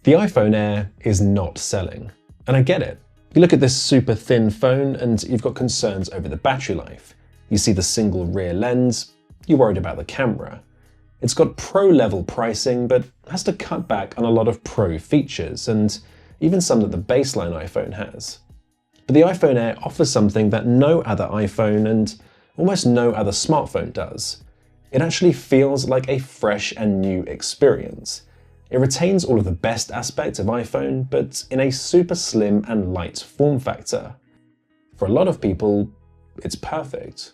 The iPhone Air is not selling, and I get it. You look at this super thin phone and you've got concerns over the battery life. You see the single rear lens, you're worried about the camera. It's got pro-level pricing, but has to cut back on a lot of pro features, and even some that the baseline iPhone has. But the iPhone Air offers something that no other iPhone and almost no other smartphone does. It actually feels like a fresh and new experience. It retains all of the best aspects of iPhone, but in a super slim and light form factor. For a lot of people, it's perfect.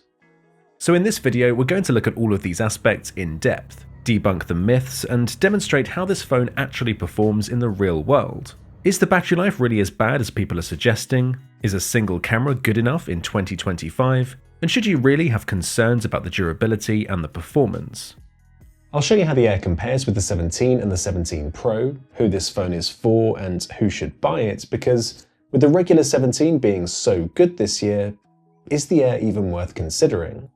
So in this video, we're going to look at all of these aspects in depth, debunk the myths, and demonstrate how this phone actually performs in the real world. Is the battery life really as bad as people are suggesting? Is a single camera good enough in 2025? And should you really have concerns about the durability and the performance? I'll show you how the Air compares with the 17 and the 17 Pro, who this phone is for and who should buy it, because with the regular 17 being so good this year, is the Air even worth considering?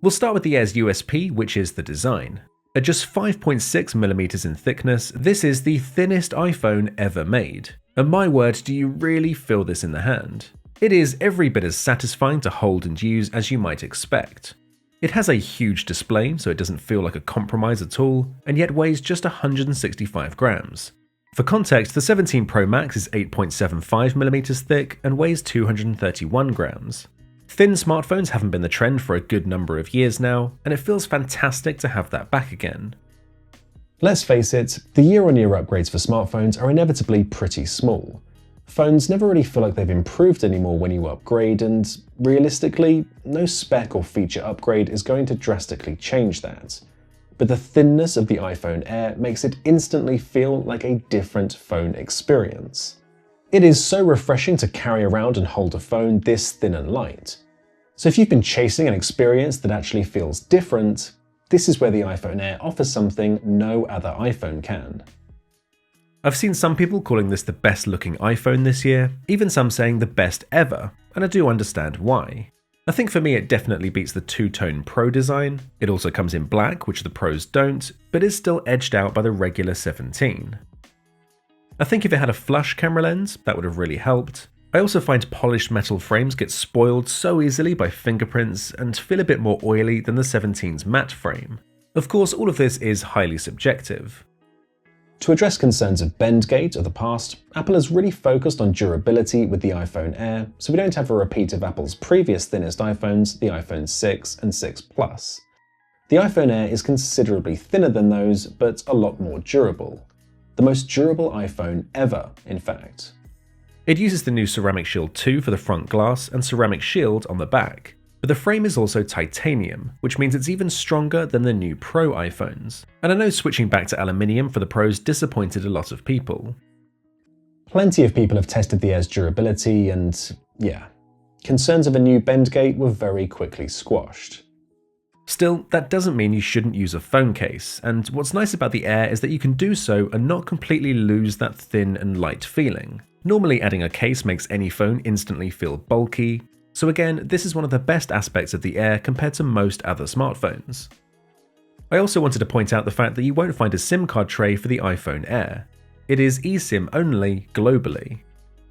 We'll start with the Air's USP, which is the design. At just 5.6mm in thickness, this is the thinnest iPhone ever made. And my word, do you really feel this in the hand? It is every bit as satisfying to hold and use as you might expect. It has a huge display, so it doesn't feel like a compromise at all, and yet weighs just 165 grams. For context, the 17 Pro Max is 8.75mm thick and weighs 231 grams. Thin smartphones haven't been the trend for a good number of years now, and it feels fantastic to have that back again. Let's face it, the year-on-year upgrades for smartphones are inevitably pretty small. Phones never really feel like they've improved anymore when you upgrade, and realistically, no spec or feature upgrade is going to drastically change that. But the thinness of the iPhone Air makes it instantly feel like a different phone experience. It is so refreshing to carry around and hold a phone this thin and light. So if you've been chasing an experience that actually feels different, this is where the iPhone Air offers something no other iPhone can. I've seen some people calling this the best looking iPhone this year, even some saying the best ever, and I do understand why. I think for me it definitely beats the two-tone Pro design. It also comes in black, which the Pros don't, but is still edged out by the regular 17. I think if it had a flush camera lens, that would have really helped. I also find polished metal frames get spoiled so easily by fingerprints and feel a bit more oily than the 17's matte frame. Of course, all of this is highly subjective. To address concerns of bendgate of the past, Apple has really focused on durability with the iPhone Air, so we don't have a repeat of Apple's previous thinnest iPhones, the iPhone 6 and 6 Plus. The iPhone Air is considerably thinner than those, but a lot more durable. The most durable iPhone ever, in fact. It uses the new Ceramic Shield 2 for the front glass and Ceramic Shield on the back, but the frame is also titanium, which means it's even stronger than the new Pro iPhones. And I know switching back to aluminium for the Pros disappointed a lot of people. Plenty of people have tested the Air's durability and, yeah, concerns of a new bendgate were very quickly squashed. Still, that doesn't mean you shouldn't use a phone case, and what's nice about the Air is that you can do so and not completely lose that thin and light feeling. Normally adding a case makes any phone instantly feel bulky, so again, this is one of the best aspects of the Air compared to most other smartphones. I also wanted to point out the fact that you won't find a SIM card tray for the iPhone Air. It is eSIM only globally.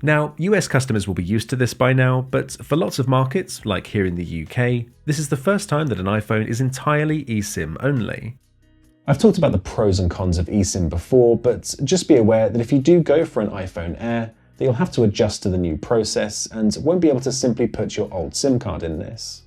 Now, US customers will be used to this by now, but for lots of markets, like here in the UK, this is the first time that an iPhone is entirely eSIM only. I've talked about the pros and cons of eSIM before, but just be aware that if you do go for an iPhone Air, that you'll have to adjust to the new process and won't be able to simply put your old SIM card in this.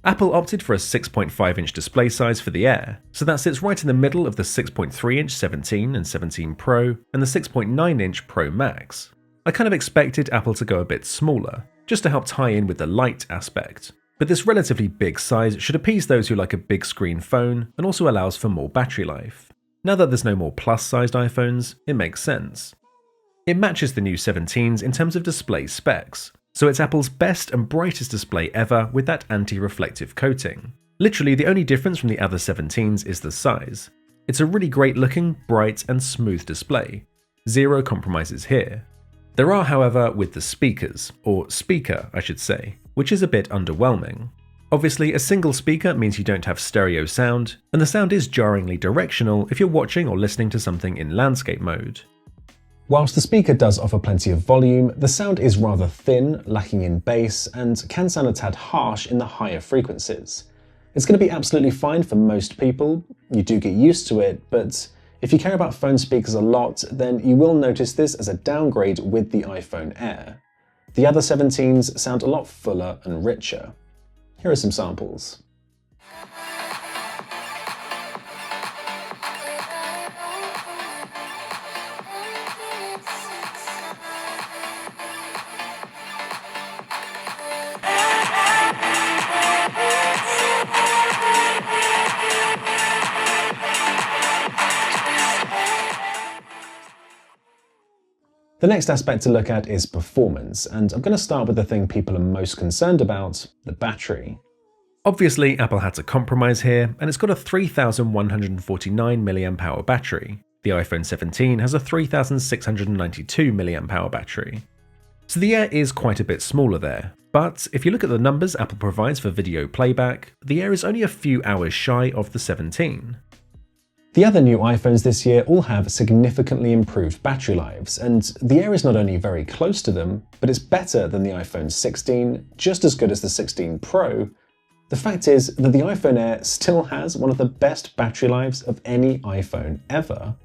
Apple opted for a 6.5-inch display size for the Air, so that sits right in the middle of the 6.3-inch 17 and 17 Pro and the 6.9-inch Pro Max. I kind of expected Apple to go a bit smaller, just to help tie in with the light aspect. But this relatively big size should appease those who like a big screen phone and also allows for more battery life. Now that there's no more plus-sized iPhones, it makes sense. It matches the new 17s in terms of display specs, so it's Apple's best and brightest display ever with that anti-reflective coating. Literally the only difference from the other 17s is the size. It's a really great looking, bright and smooth display. Zero compromises here. There are, however, with the speakers, or speaker I should say, which is a bit underwhelming. Obviously, a single speaker means you don't have stereo sound, and the sound is jarringly directional if you're watching or listening to something in landscape mode. Whilst the speaker does offer plenty of volume, the sound is rather thin, lacking in bass, and can sound a tad harsh in the higher frequencies. It's going to be absolutely fine for most people, you do get used to it, but if you care about phone speakers a lot, then you will notice this as a downgrade with the iPhone Air. The other 17s sound a lot fuller and richer. Here are some samples. The next aspect to look at is performance, and I'm going to start with the thing people are most concerned about, the battery. Obviously, Apple had to compromise here, and it's got a 3,149 mAh battery. The iPhone 17 has a 3,692 mAh battery. So the Air is quite a bit smaller there, but if you look at the numbers Apple provides for video playback, the Air is only a few hours shy of the 17. The other new iPhones this year all have significantly improved battery lives, and the Air is not only very close to them, but it's better than the iPhone 16, just as good as the 16 Pro. The fact is that the iPhone Air still has one of the best battery lives of any iPhone ever.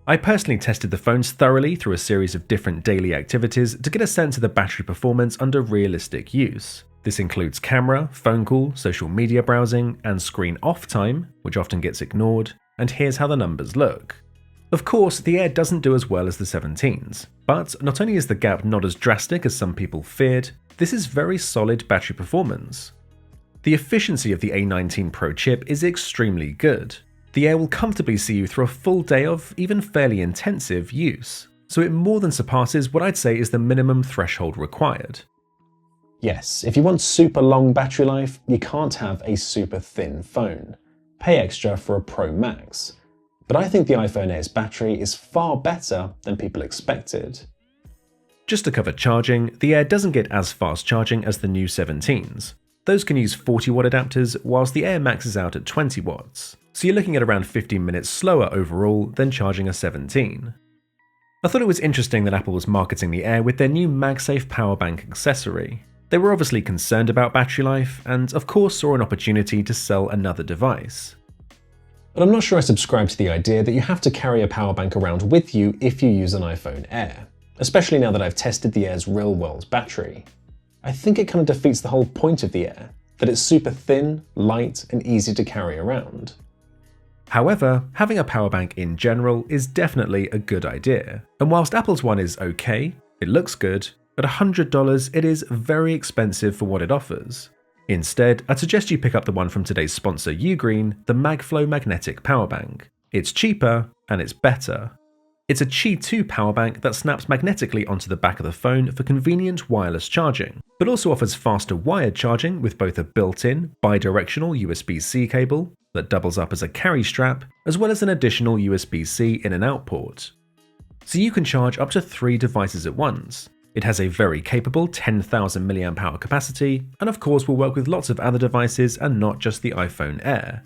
I personally tested the phones thoroughly through a series of different daily activities to get a sense of the battery performance under realistic use. This includes camera, phone call, social media browsing, and screen off time, which often gets ignored. And here's how the numbers look. Of course, the Air doesn't do as well as the 17s, but not only is the gap not as drastic as some people feared, this is very solid battery performance. The efficiency of the A19 Pro chip is extremely good. The Air will comfortably see you through a full day of even fairly intensive use, so it more than surpasses what I'd say is the minimum threshold required. Yes, if you want super long battery life, you can't have a super thin phone. Pay extra for a Pro Max. But I think the iPhone Air's battery is far better than people expected. Just to cover charging, the Air doesn't get as fast charging as the new 17s. Those can use 40-watt adapters, whilst the Air maxes out at 20 watts, so you're looking at around 15 minutes slower overall than charging a 17. I thought it was interesting that Apple was marketing the Air with their new MagSafe power bank accessory. They were obviously concerned about battery life, and of course saw an opportunity to sell another device. But I'm not sure I subscribe to the idea that you have to carry a power bank around with you if you use an iPhone Air, especially now that I've tested the Air's real-world battery. I think it kind of defeats the whole point of the Air, that it's super thin, light, and easy to carry around. However, having a power bank in general is definitely a good idea, and whilst Apple's one is okay, it looks good, at $100 it is very expensive for what it offers. Instead, I'd suggest you pick up the one from today's sponsor UGREEN, the MagFlow Magnetic Power Bank. It's cheaper and it's better. It's a Qi 2 power bank that snaps magnetically onto the back of the phone for convenient wireless charging, but also offers faster wired charging with both a built-in, bidirectional USB-C cable that doubles up as a carry strap, as well as an additional USB-C in and out port. So you can charge up to 3 devices at once. It has a very capable 10,000 mAh capacity, and of course will work with lots of other devices and not just the iPhone Air.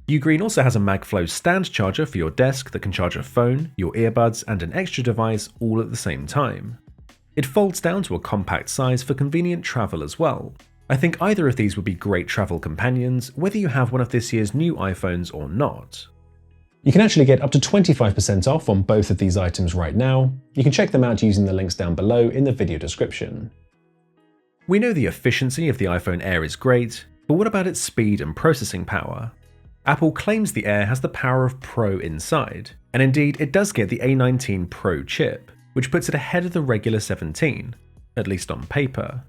UGREEN also has a MagFlow stand charger for your desk that can charge a phone, your earbuds, and an extra device all at the same time. It folds down to a compact size for convenient travel as well. I think either of these would be great travel companions, whether you have one of this year's new iPhones or not. You can actually get up to 25% off on both of these items right now. You can check them out using the links down below in the video description. We know the efficiency of the iPhone Air is great, but what about its speed and processing power? Apple claims the Air has the power of Pro inside, and indeed it does get the A19 Pro chip, which puts it ahead of the regular 17, at least on paper.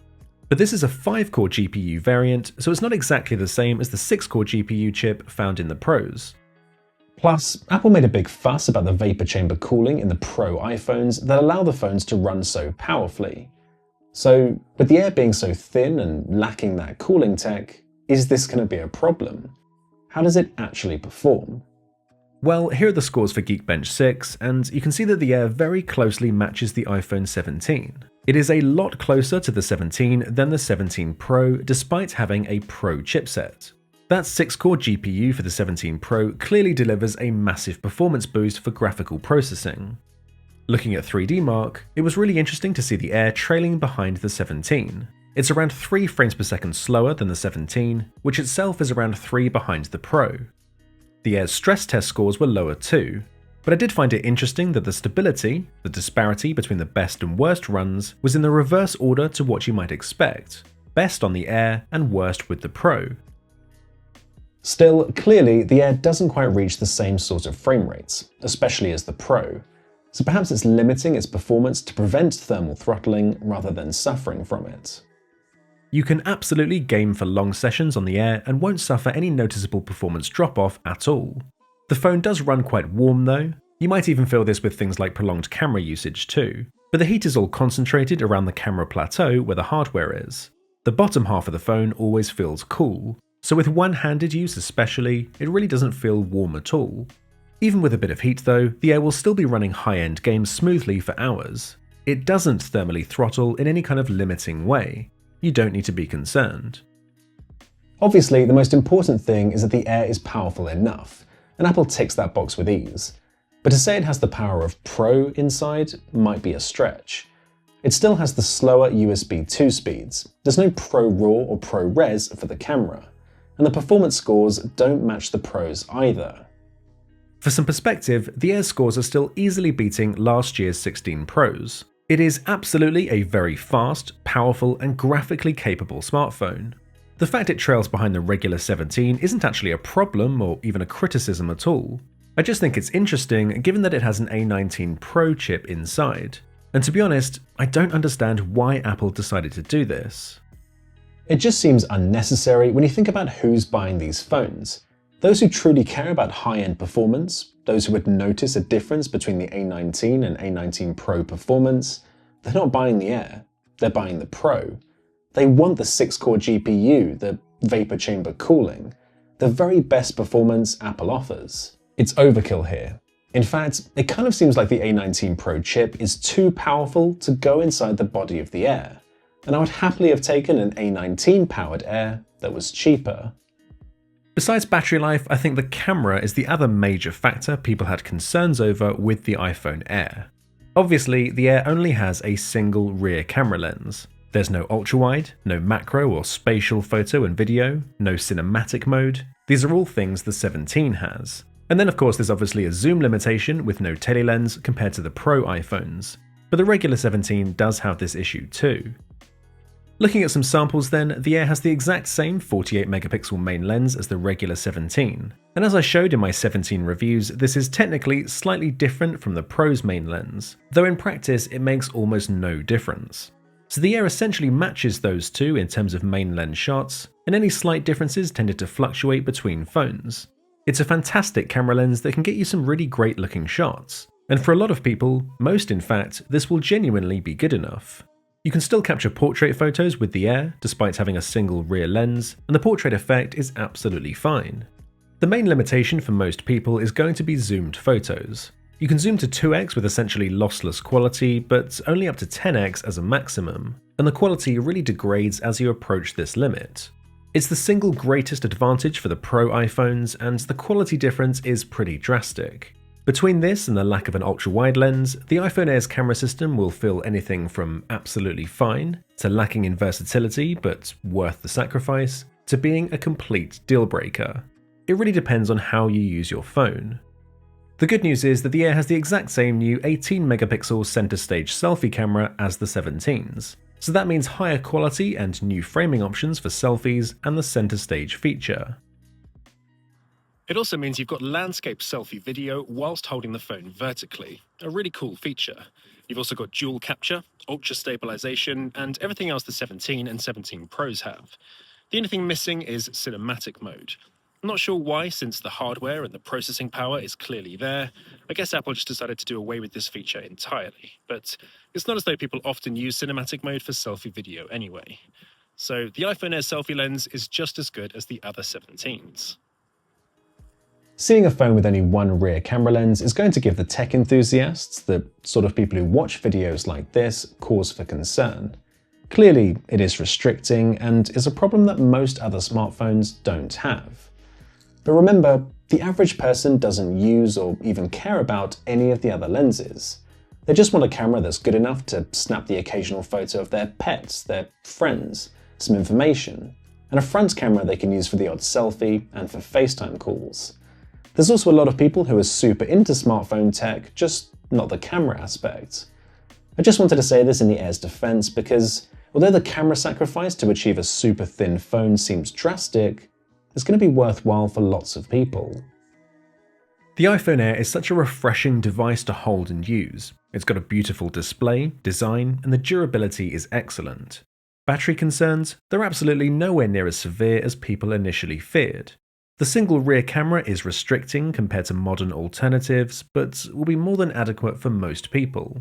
But this is a 5-core GPU variant, so it's not exactly the same as the 6-core GPU chip found in the Pros. Plus, Apple made a big fuss about the vapor chamber cooling in the Pro iPhones that allow the phones to run so powerfully. So, with the Air being so thin and lacking that cooling tech, is this going to be a problem? How does it actually perform? Well, here are the scores for Geekbench 6, and you can see that the Air very closely matches the iPhone 17. It is a lot closer to the 17 than the 17 Pro, despite having a Pro chipset. That 6-core GPU for the 17 Pro clearly delivers a massive performance boost for graphical processing. Looking at 3D Mark, it was really interesting to see the Air trailing behind the 17. It's around 3 frames per second slower than the 17, which itself is around 3 behind the Pro. The Air's stress test scores were lower too, but I did find it interesting that the stability, the disparity between the best and worst runs, was in the reverse order to what you might expect. Best on the Air and worst with the Pro. Still, clearly, the Air doesn't quite reach the same sort of frame rates, especially as the Pro, so perhaps it's limiting its performance to prevent thermal throttling rather than suffering from it. You can absolutely game for long sessions on the Air and won't suffer any noticeable performance drop-off at all. The phone does run quite warm though. You might even feel this with things like prolonged camera usage too, but the heat is all concentrated around the camera plateau where the hardware is. The bottom half of the phone always feels cool, so with one-handed use especially, it really doesn't feel warm at all. Even with a bit of heat though, the Air will still be running high-end games smoothly for hours. It doesn't thermally throttle in any kind of limiting way. You don't need to be concerned. Obviously, the most important thing is that the Air is powerful enough, and Apple ticks that box with ease. But to say it has the power of Pro inside might be a stretch. It still has the slower USB 2 speeds, there's no Pro RAW or Pro Res for the camera, and the performance scores don't match the Pro's either. For some perspective, the Air scores are still easily beating last year's 16 Pros. It is absolutely a very fast, powerful, and graphically capable smartphone. The fact it trails behind the regular 17 isn't actually a problem or even a criticism at all. I just think it's interesting given that it has an A19 Pro chip inside. And to be honest, I don't understand why Apple decided to do this. It just seems unnecessary when you think about who's buying these phones. Those who truly care about high-end performance, those who would notice a difference between the A19 and A19 Pro performance, they're not buying the Air, they're buying the Pro. They want the 6-core GPU, the vapor chamber cooling, the very best performance Apple offers. It's overkill here. In fact, it kind of seems like the A19 Pro chip is too powerful to go inside the body of the Air, and I would happily have taken an A19 powered Air that was cheaper. Besides battery life, I think the camera is the other major factor people had concerns over with the iPhone Air. Obviously, the Air only has a single rear camera lens. There's no ultra-wide, no macro or spatial photo and video, no cinematic mode. These are all things the 17 has. And then of course there's obviously a zoom limitation with no telelens compared to the Pro iPhones. But the regular 17 does have this issue too. Looking at some samples then, the Air has the exact same 48 megapixel main lens as the regular 17. And as I showed in my 17 reviews, this is technically slightly different from the Pro's main lens, though in practice it makes almost no difference. So the Air essentially matches those two in terms of main lens shots, and any slight differences tended to fluctuate between phones. It's a fantastic camera lens that can get you some really great looking shots, and for a lot of people, most in fact, this will genuinely be good enough. You can still capture portrait photos with the Air despite having a single rear lens, and the portrait effect is absolutely fine. The main limitation for most people is going to be zoomed photos. You can zoom to 2x with essentially lossless quality, but only up to 10x as a maximum, and the quality really degrades as you approach this limit. It's the single greatest advantage for the Pro iPhones, and the quality difference is pretty drastic. Between this and the lack of an ultra-wide lens, the iPhone Air's camera system will feel anything from absolutely fine, to lacking in versatility but worth the sacrifice, to being a complete deal breaker. It really depends on how you use your phone. The good news is that the Air has the exact same new 18 megapixel center stage selfie camera as the 17s. So that means higher quality and new framing options for selfies and the center stage feature. It also means you've got landscape selfie video whilst holding the phone vertically, a really cool feature. You've also got dual capture, ultra stabilization, and everything else the 17 and 17 Pros have. The only thing missing is cinematic mode. I'm not sure why, since the hardware and the processing power is clearly there. I guess Apple just decided to do away with this feature entirely, but it's not as though people often use cinematic mode for selfie video anyway. So the iPhone Air selfie lens is just as good as the other 17s. Seeing a phone with only one rear camera lens is going to give the tech enthusiasts, the sort of people who watch videos like this, cause for concern. Clearly, it is restricting and is a problem that most other smartphones don't have. But remember, the average person doesn't use or even care about any of the other lenses. They just want a camera that's good enough to snap the occasional photo of their pets, their friends, some information, and a front camera they can use for the odd selfie and for FaceTime calls. There's also a lot of people who are super into smartphone tech, just not the camera aspect. I just wanted to say this in the Air's defense because although the camera sacrifice to achieve a super thin phone seems drastic, it's going to be worthwhile for lots of people. The iPhone Air is such a refreshing device to hold and use. It's got a beautiful display, design, and the durability is excellent. Battery concerns, they're absolutely nowhere near as severe as people initially feared. The single rear camera is restricting compared to modern alternatives, but will be more than adequate for most people.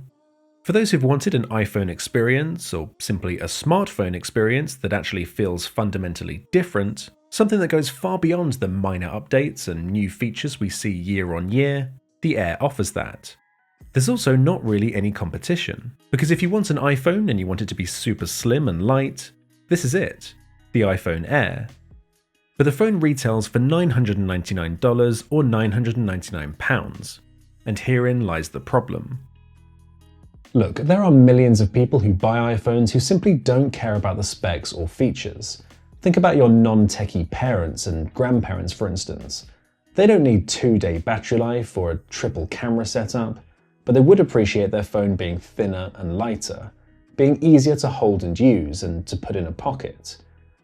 For those who've wanted an iPhone experience, or simply a smartphone experience that actually feels fundamentally different, something that goes far beyond the minor updates and new features we see year on year, the Air offers that. There's also not really any competition, because if you want an iPhone and you want it to be super slim and light, this is it, the iPhone Air. But the phone retails for $999 or £999, and herein lies the problem. Look, there are millions of people who buy iPhones who simply don't care about the specs or features. Think about your non-techie parents and grandparents, for instance. They don't need 2-day battery life or a triple camera setup, but they would appreciate their phone being thinner and lighter, being easier to hold and use and to put in a pocket.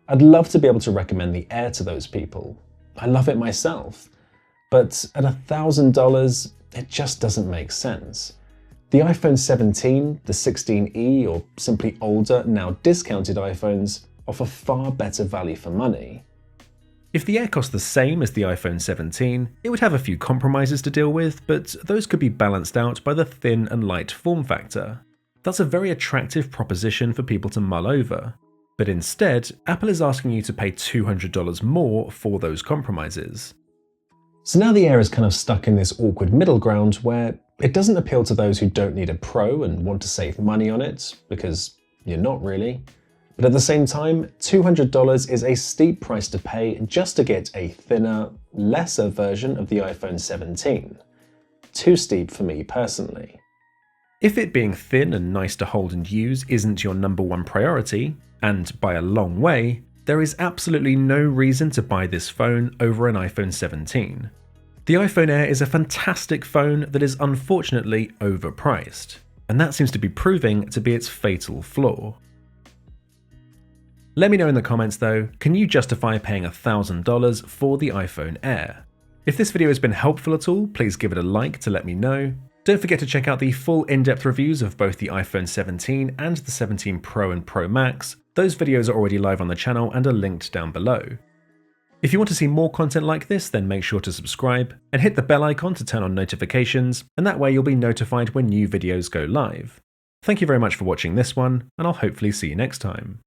I'd love to be able to recommend the Air to those people. I love it myself. But at $1,000, it just doesn't make sense. The iPhone 17, the 16e, or simply older, now discounted iPhones offer far better value for money. If the Air cost the same as the iPhone 17, it would have a few compromises to deal with, but those could be balanced out by the thin and light form factor. That's a very attractive proposition for people to mull over. But instead, Apple is asking you to pay $200 more for those compromises. So now the Air is kind of stuck in this awkward middle ground where it doesn't appeal to those who don't need a Pro and want to save money on it, because you're not really. But at the same time, $200 is a steep price to pay just to get a thinner, lesser version of the iPhone 17. Too steep for me personally. If it being thin and nice to hold and use isn't your number one priority, and by a long way, there is absolutely no reason to buy this phone over an iPhone 17. The iPhone Air is a fantastic phone that is unfortunately overpriced, and that seems to be proving to be its fatal flaw. Let me know in the comments though, can you justify paying $1,000 for the iPhone Air? If this video has been helpful at all, please give it a like to let me know. Don't forget to check out the full in-depth reviews of both the iPhone 17 and the 17 Pro and Pro Max. Those videos are already live on the channel and are linked down below. If you want to see more content like this, then make sure to subscribe and hit the bell icon to turn on notifications, and that way you'll be notified when new videos go live. Thank you very much for watching this one, and I'll hopefully see you next time.